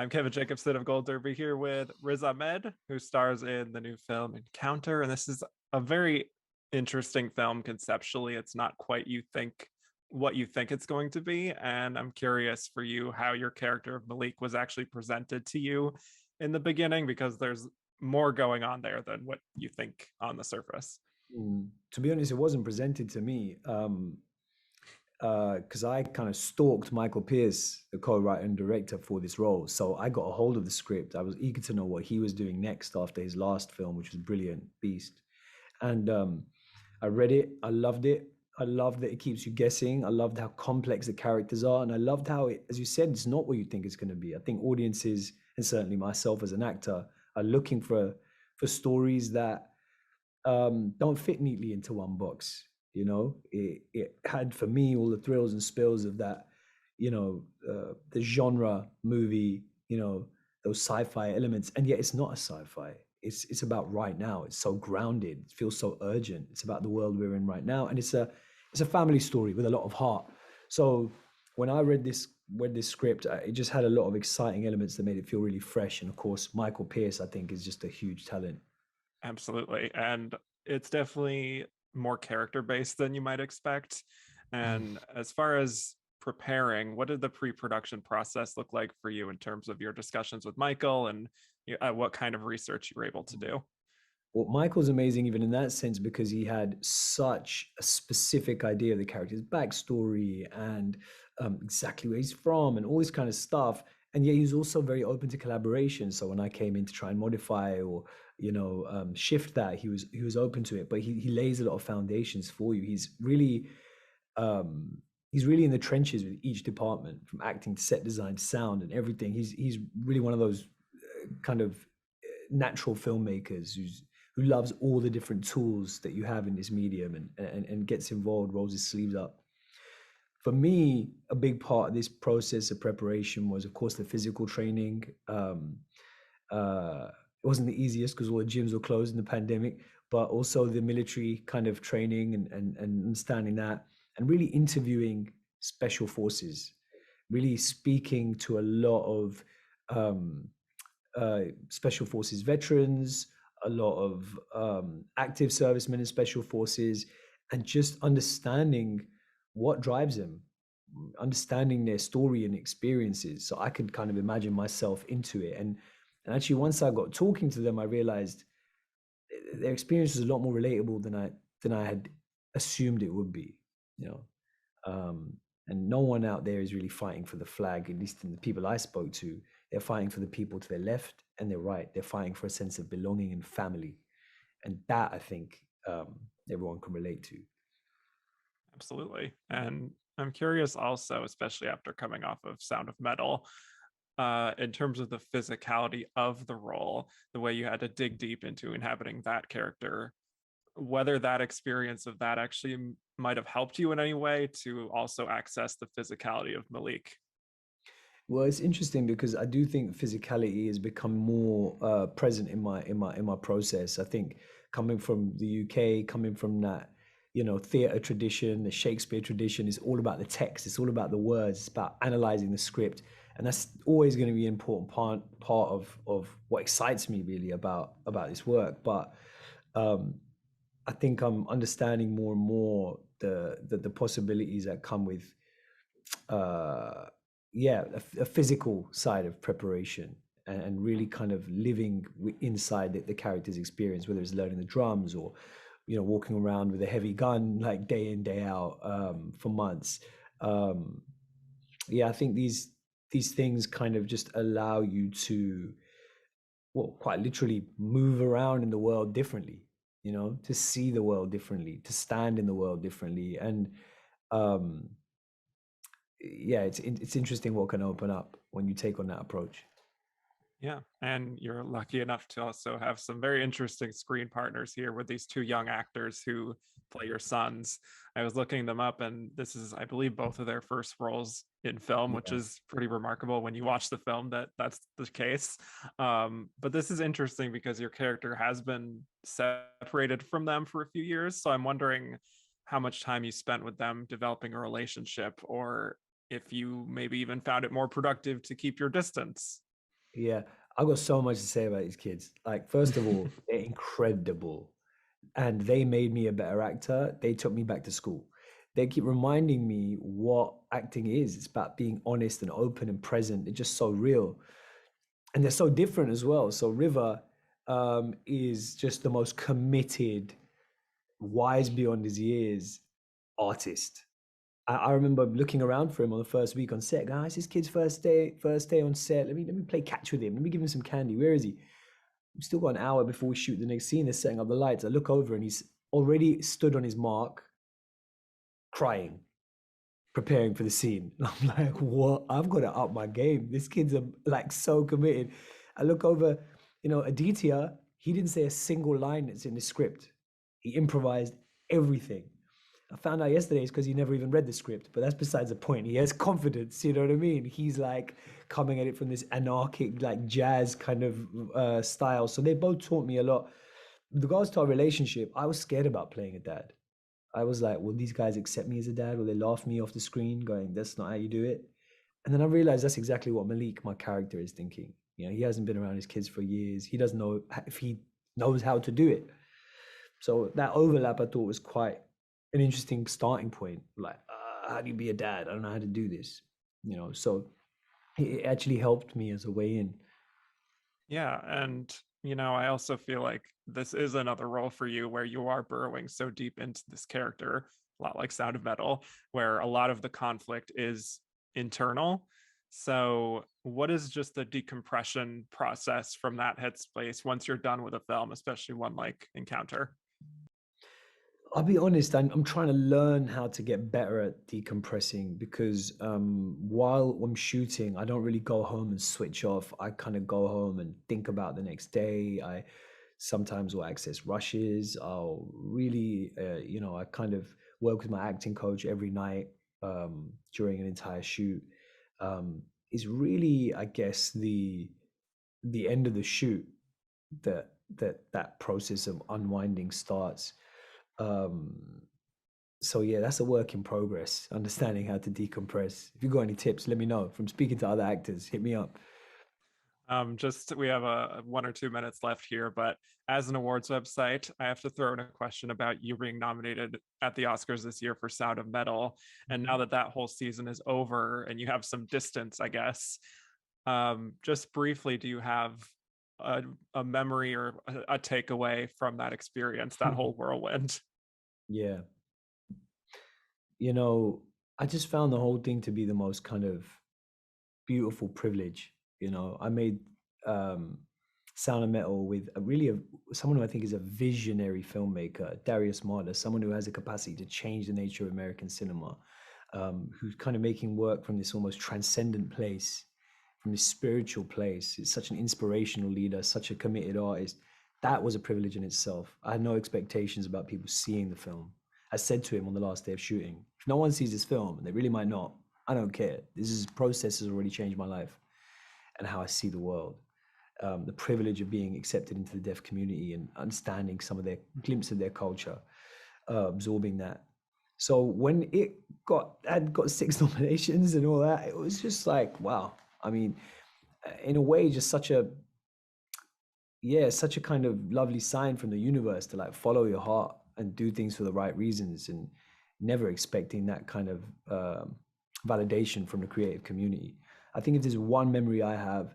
I'm Kevin Jacobsen of Gold Derby here with Riz Ahmed, who stars in the new film Encounter. And this is a very interesting film conceptually. It's not quite what you think it's going to be. And I'm curious for you how your character of Malik was actually presented to you in the beginning, because there's more going on there than what you think on the surface. To be honest, it wasn't presented to me because I kind of stalked Michael Pierce, the co-writer and director for this role. So I got a hold of the script. I was eager to know what he was doing next after his last film, which was brilliant, Beast. And I read it. I loved it. I loved that it keeps you guessing. I loved how complex the characters are, and I loved how it, as you said, it's not what you think it's going to be. I think audiences, and certainly myself as an actor, are looking for stories that don't fit neatly into one box. It had for me all the thrills and spills of that, the genre movie, those sci-fi elements, and yet it's not a sci-fi. It's about right now. It's so grounded. It feels so urgent. It's about the world we're in right now, and it's a family story with a lot of heart. So when I read this script, it just had a lot of exciting elements that made it feel really fresh. And of course, Michael Pierce, I think, is just a huge talent. Absolutely. And it's definitely more character based than you might expect. And as far as preparing, what did the pre-production process look like for you in terms of your discussions with Michael and what kind of research you were able to do? Well, Michael's amazing even in that sense because he had such a specific idea of the character's backstory and exactly where he's from and all this kind of stuff. And yet he's also very open to collaboration. So when I came in to try and modify or shift that, he was open to it. But he lays a lot of foundations for you. He's really in the trenches with each department, from acting to set design, to sound, and everything. He's really one of those kind of natural filmmakers who loves all the different tools that you have in this medium and gets involved, rolls his sleeves up. For me, a big part of this process of preparation was, of course, the physical training. It wasn't the easiest because all the gyms were closed in the pandemic, but also the military kind of training and understanding that, and really interviewing special forces, really speaking to a lot of um, special forces veterans, a lot of active servicemen in special forces, and just understanding what drives them, understanding their story and experiences. So I could kind of imagine myself into it. And actually, once I got talking to them, I realized their experience was a lot more relatable than I had assumed it would be. You know, um, and no one out there is really fighting for the flag. At least in the people I spoke to, they're fighting for the people to their left and their right. They're fighting for a sense of belonging and family, and that I think everyone can relate to. Absolutely. And I'm curious also, especially after coming off of Sound of Metal, in terms of the physicality of the role, the way you had to dig deep into inhabiting that character, whether that experience of that actually might have helped you in any way to also access the physicality of Malik. Well, it's interesting because I do think physicality has become more present in my process. I think coming from the UK, coming from that, theatre tradition, the Shakespeare tradition, is all about the text. It's all about the words. It's about analyzing the script, and that's always going to be an important part of what excites me really about this work. But um, I think I'm understanding more and more the possibilities that come with uh, yeah, a physical side of preparation and really kind of living inside the character's experience, whether it's learning the drums or, walking around with a heavy gun like day in, day out for months. Um, yeah, I think these things kind of just allow you to, well, quite literally move around in the world differently, to see the world differently, to stand in the world differently. And um, yeah, it's interesting what can open up when you take on that approach. Yeah, and you're lucky enough to also have some very interesting screen partners here with these two young actors who play your sons. I was looking them up, and this is, I believe, both of their first roles in film, which Yeah. is pretty remarkable when you watch the film that that's the case. But this is interesting because your character has been separated from them for a few years. So I'm wondering how much time you spent with them developing a relationship, or if you maybe even found it more productive to keep your distance. Yeah, I've got so much to say about these kids. Like, first of all, they're incredible. And they made me a better actor. They took me back to school. They keep reminding me what acting is. It's about being honest and open and present. They're just so real. And they're so different as well. So River is just the most committed, wise beyond his years artist. I remember looking around for him on the first week on set. Guys, this kid's first day on set. Let me play catch with him. Let me give him some candy. Where is he? We've still got an hour before we shoot the next scene. They're setting up the lights. I look over and he's already stood on his mark, crying, preparing for the scene. I'm like, what? I've got to up my game. This kid's like so committed. I look over, Aditya, he didn't say a single line that's in the script. He improvised everything. I found out yesterday it's because he never even read the script, but that's besides the point. He has confidence, you know what I mean? He's like coming at it from this anarchic, like jazz kind of style. So they both taught me a lot. With regards to our relationship, I was scared about playing a dad. I was like, will these guys accept me as a dad? Will they laugh me off the screen going, that's not how you do it? And then I realized that's exactly what Malik, my character, is thinking. He hasn't been around his kids for years. He doesn't know if he knows how to do it. So that overlap I thought was quite an interesting starting point. Like, how do you be a dad? I don't know how to do this. So it actually helped me as a way in. Yeah, and I also feel like this is another role for you where you are burrowing so deep into this character, a lot like Sound of Metal, where a lot of the conflict is internal. So, what is just the decompression process from that headspace once you're done with a film, especially one like Encounter? I'll be honest, I'm trying to learn how to get better at decompressing because while I'm shooting, I don't really go home and switch off. I kind of go home and think about the next day. I sometimes will access rushes. I'll really, I kind of work with my acting coach every night during an entire shoot. Is really, I guess, the end of the shoot that process of unwinding starts. Um, so yeah, that's a work in progress, understanding how to decompress. If you got any tips, let me know. From speaking to other actors, hit me up. Just we have a 1 or 2 minutes left here, but as an awards website, I have to throw in a question about you being nominated at the Oscars this year for Sound of Metal. And now that that whole season is over and you have some distance, I guess, just briefly, do you have a memory or a takeaway from that experience, that whole whirlwind? Yeah. I just found the whole thing to be the most kind of beautiful privilege. I made um, Sound of Metal with someone who I think is a visionary filmmaker, Darius Marder, someone who has a capacity to change the nature of American cinema, who's kind of making work from this almost transcendent place, from this spiritual place. It's such an inspirational leader, such a committed artist. That was a privilege in itself. I had no expectations about people seeing the film. I said to him on the last day of shooting, if no one sees this film, and they really might not, I don't care. This process has already changed my life and how I see the world. The privilege of being accepted into the deaf community and understanding some of their glimpse of their culture, absorbing that. So when it had got 6 nominations and all that, it was just like, wow. I mean, in a way, just such a kind of lovely sign from the universe to like follow your heart and do things for the right reasons, and never expecting that kind of validation from the creative community. I think if there's one memory I have,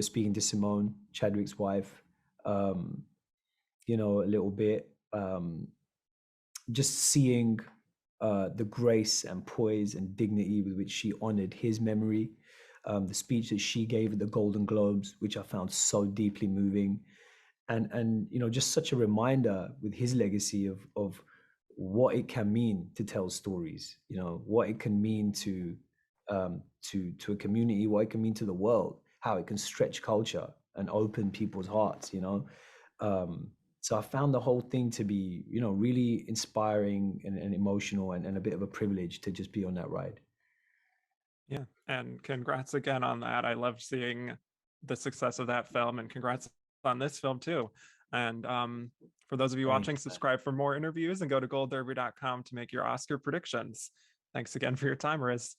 speaking to Simone, Chadwick's wife, a little bit, just seeing the grace and poise and dignity with which she honored his memory, the speech that she gave at the Golden Globes, which I found so deeply moving, and just such a reminder with his legacy of what it can mean to tell stories, what it can mean to a community, what it can mean to the world, how it can stretch culture and open people's hearts. So I found the whole thing to be, really inspiring and emotional, and a bit of a privilege to just be on that ride. Yeah, and congrats again on that. I loved seeing the success of that film, and congrats on this film too. And for those of you watching, Thanks, man. subscribe for more interviews and go to goldderby.com to make your Oscar predictions. Thanks again for your time, Riz.